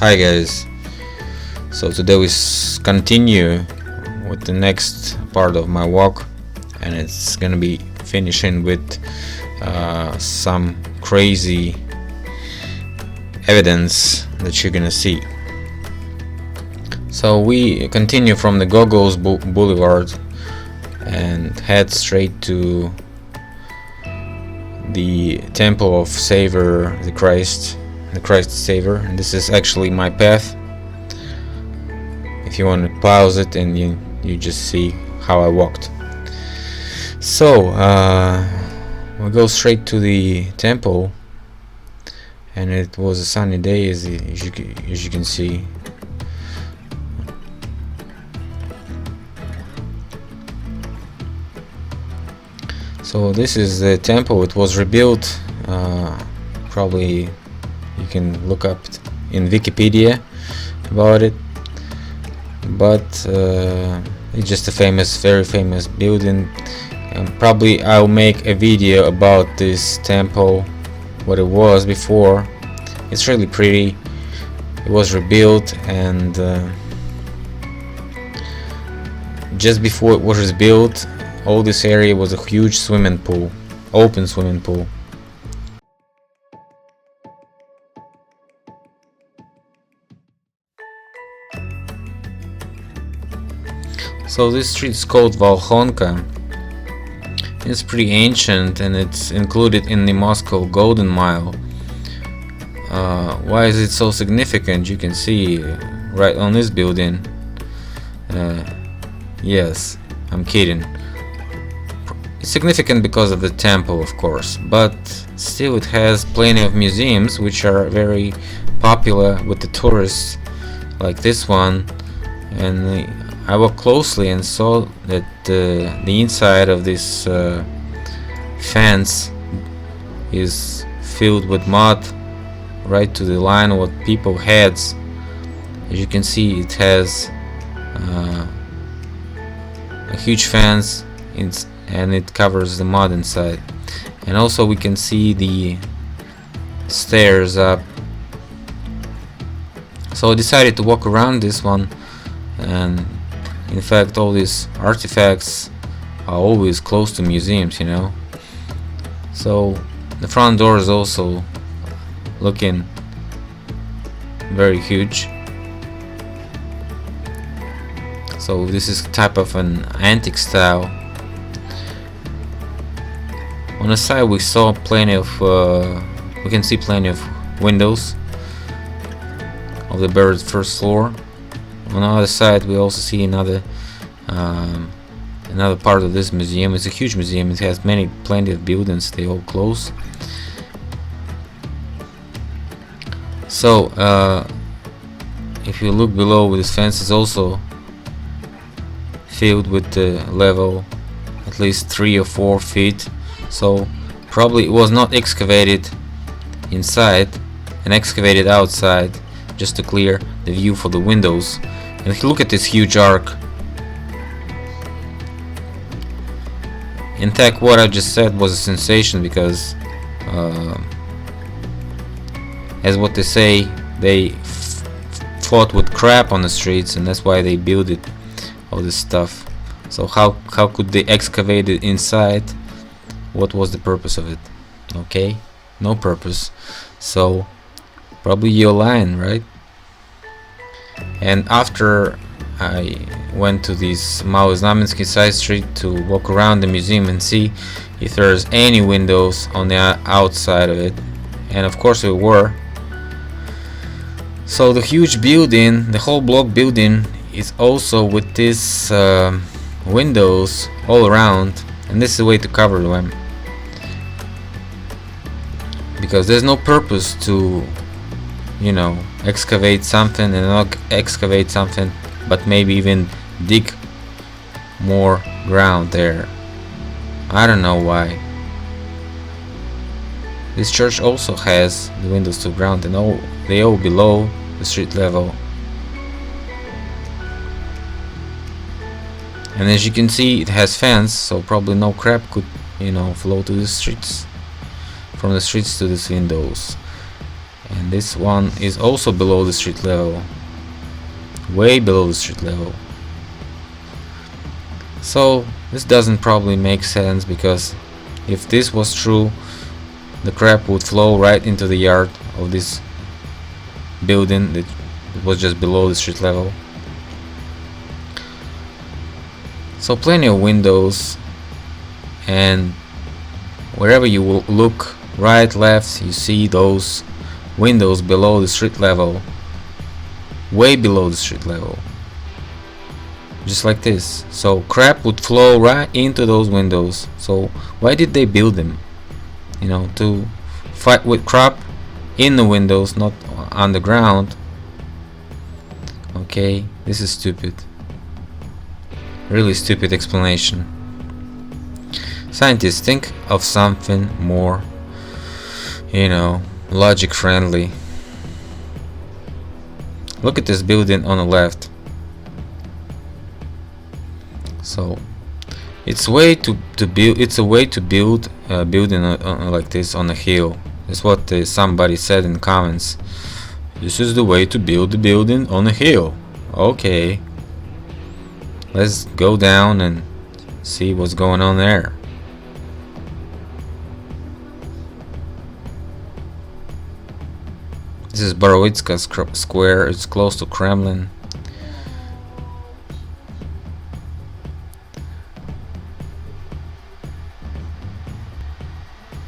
Hi guys, so today we continue with the next part of my walk, and it's gonna be finishing with some crazy evidence that you're gonna see. So we continue from the Gogol's Boulevard and head straight to the temple of Savior the Christ Savior, and this is actually my path. If you want to pause it and you just see how I walked. So we go straight to the temple, and it was a sunny day as you can see. So this is the temple. It was rebuilt, probably you can look up in Wikipedia about it, but it's just a very famous building. Probably I'll make a video about this temple, what it was before. It's really pretty. It was rebuilt, and just before it was built, all this area was a huge swimming pool, open swimming pool. So this street is called Volkhonka. It's pretty ancient, and it's included in the Moscow Golden Mile. Why is it so significant? You can see right on this building. Yes, I'm kidding. It's significant because of the temple, of course, but still it has plenty of museums which are very popular with the tourists, like this one. And I walked closely and saw that the inside of this fence is filled with mud right to the line of what people heads. As you can see, it has a huge fence, and it covers the mud inside. And also we can see the stairs up. So I decided to walk around this one, and in fact all these artifacts are always close to museums, you know. So the front door is also looking very huge. So this is type of an antique style. On the side we saw plenty of we can see plenty of windows of the bird's first floor. On the other side we also see another part of this museum. It's a huge museum. It has plenty of buildings. They all close. So if you look below, this fence is also filled with the level at least 3 or 4 feet. So probably it was not excavated inside and excavated outside just to clear the view for the windows. And if you look at this huge arc, in fact what I just said was a sensation, because as what they say, they fought with crap on the streets, and that's why they built it, all this stuff. So how could they excavate it inside? What was the purpose of it? Okay, no purpose. So probably you're lying, right? And after I went to this Maloznamensky side street to walk around the museum and see if there's any windows on the outside of it, and of course there were. So the huge building, the whole block building, is also with these windows all around, and this is a way to cover them, because there's no purpose to, you know, excavate something and not excavate something, but maybe even dig more ground there. I don't know why. This church also has the windows to ground, and they all below the street level. And as you can see, it has fence, so probably no crap could, you know, flow to the streets, from the streets to these windows. and this one is also below the street level, way below the street level. So this doesn't probably make sense, because if this was true, the crap would flow right into the yard of this building that was just below the street level. So plenty of windows, and wherever you will look, right, left, you see those windows below the street level, way below the street level, just like this. So crap would flow right into those windows. So why did they build them? You know, to fight with crap in the windows, not on the ground. Okay, this is stupid. Really stupid explanation. Scientists, think of something more, you know, logic friendly. Look at this building on the left. So it's a way to build a building like this on a hill. That's what somebody said in the comments. This is the way to build a building on a hill. Okay, let's go down and see what's going on there. This is Borovitska Square. It's close to Kremlin.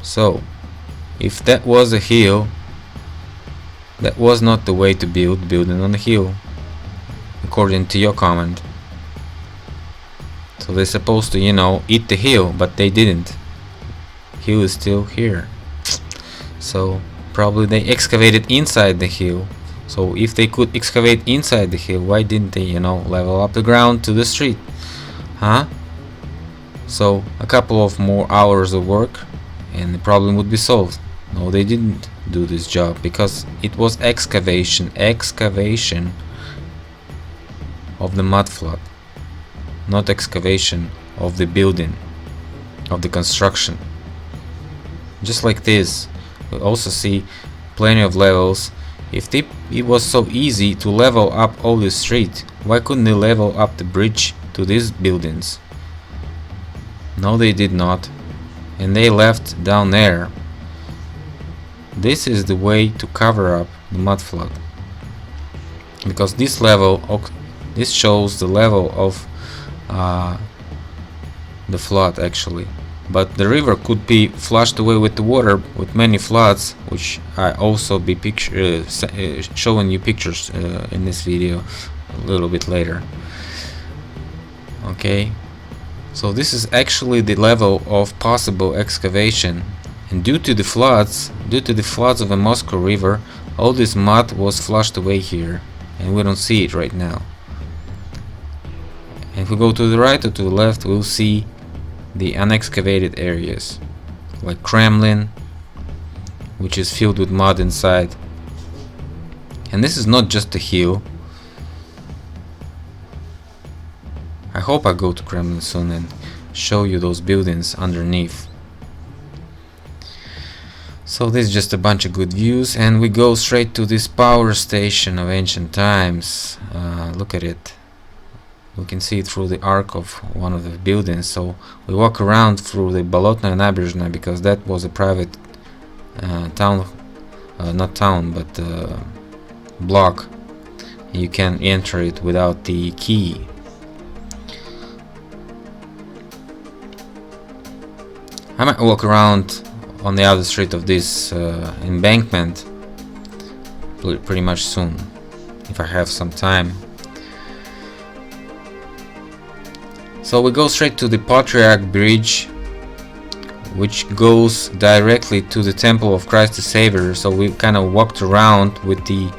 So, if that was a hill, that was not the way to build building on a hill, according to your comment. So they're supposed to, you know, eat the hill, but they didn't. Hill is still here. So probably they excavated inside the hill. So if they could excavate inside the hill, why didn't they, you know, level up the ground to the street? Huh? So a couple of more hours of work and the problem would be solved. No, they didn't do this job, because it was excavation of the mud flood, not excavation of the building, of the construction. Just like this, we also see plenty of levels. If it was so easy to level up all the street, why couldn't they level up the bridge to these buildings? No, they did not, and they left down there. This is the way to cover up the mud flood, because this level, this shows the level of the flood actually. But the river could be flushed away with the water, with many floods, which I also be showing you pictures in this video a little bit later. Okay, so this is actually the level of possible excavation, and due to the floods of the Moscow River, all this mud was flushed away here, and we don't see it right now. And if we go to the right or to the left, we'll see the unexcavated areas, like Kremlin, which is filled with mud inside. And this is not just a hill. I hope I go to Kremlin soon and show you those buildings underneath. So this is just a bunch of good views, and we go straight to this power station of ancient times. Look at it. We can see it through the arc of one of the buildings. So we walk around through the Bolotnaya Nabережная, because that was a private town, not town, but block. You can enter it without the key. I might walk around on the other street of this embankment pretty much soon, if I have some time. So we go straight to the Patriarch Bridge, which goes directly to the Temple of Christ the Savior. So we kind of walked around with the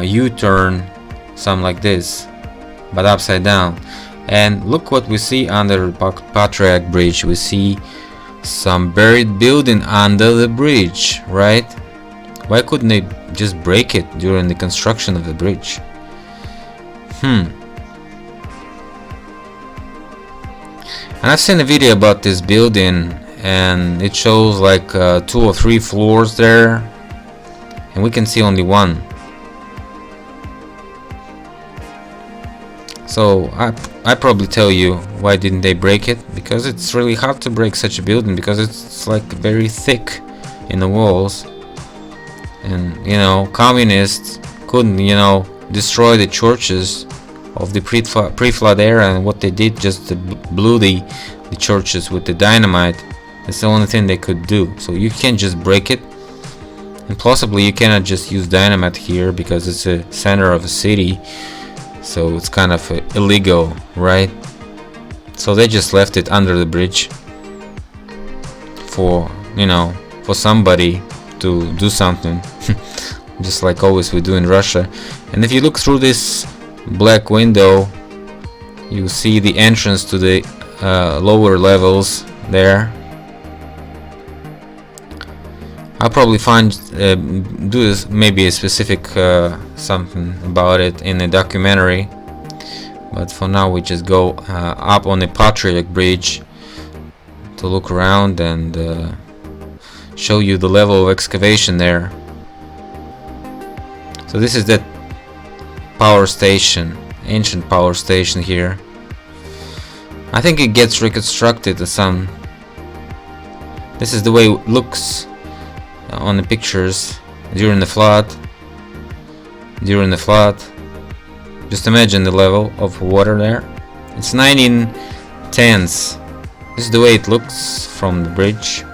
U-turn, something like this, but upside down. And look what we see under the Patriarch Bridge. We see some buried building under the bridge, right? Why couldn't they just break it during the construction of the bridge? And I've seen a video about this building, and it shows like 2 or 3 floors there, and we can see only one. So I probably tell you why didn't they break it, because it's really hard to break such a building, because it's like very thick in the walls, and you know, communists couldn't, you know, destroy the churches of the pre-flood era, and what they did, just blew the churches with the dynamite. That's the only thing they could do. So you can't just break it, and possibly you cannot just use dynamite here because it's a center of a city, so it's kind of illegal, right? So they just left it under the bridge for, you know, for somebody to do something, just like always we do in Russia. And if you look through this black window, you see the entrance to the lower levels there. I'll probably do this, maybe a specific something about it in a documentary, but for now we just go up on the Patriarch Bridge to look around and show you the level of excavation there. So this is that power station, ancient power station here. I think it gets reconstructed to some. This is the way it looks on the pictures during the flood. Just imagine the level of water there. It's 1910s. This is the way it looks from the bridge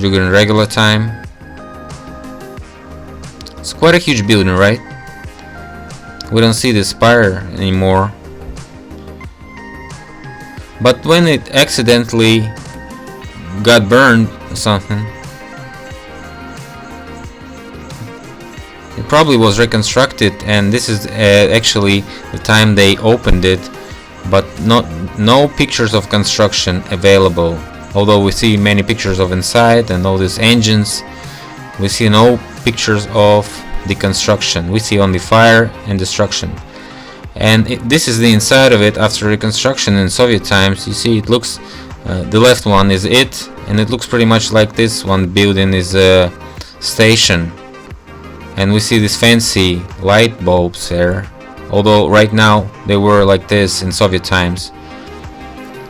during regular time. It's quite a huge building, right? We don't see the spire anymore, but when it accidentally got burned or something, it probably was reconstructed, and this is actually the time they opened it, but no pictures of construction available. Although we see many pictures of inside and all these engines, we see no pictures of the construction. We see only fire and destruction. And this is the inside of it after reconstruction in Soviet times. You see, it looks, the left one is it, and it looks pretty much like this one building is a station. And we see these fancy light bulbs there, although right now they were like this in Soviet times.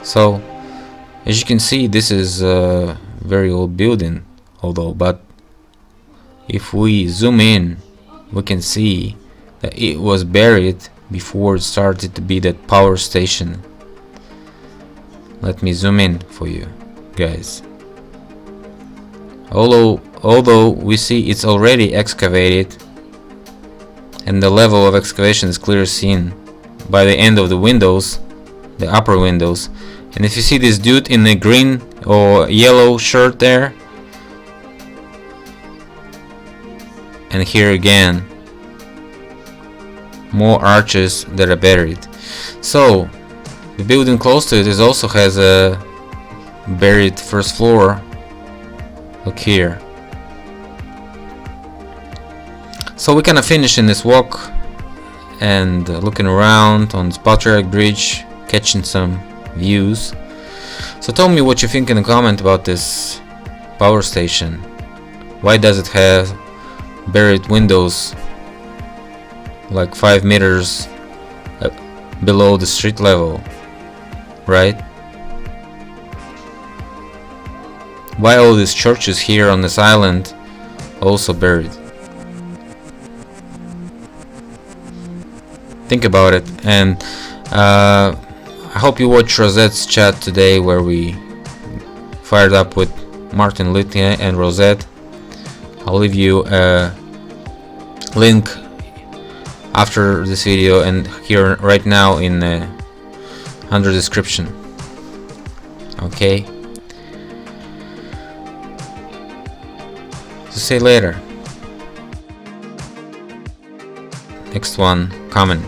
So as you can see, this is a very old building, but if we zoom in, we can see that it was buried before it started to be that power station. Let me zoom in for you guys. Although we see it's already excavated, and the level of excavation is clearly seen by the end of the windows, the upper windows. And if you see this dude in the green or yellow shirt there, and here again, more arches that are buried. So the building close to it also has a buried first floor. Look here. So we kind of finish in this walk and looking around on this Patriarch Bridge, catching some views. So tell me what you think in the comment about this power station. Why does it have buried windows like 5 meters below the street level, right? Why all these churches here on this island also buried? Think about it. And I hope you watch Rosette's chat today, where we fired up with Martin Litnia and Rosette. I'll leave you a link after this video and here right now in under description. Okay. So see you later. Next one coming.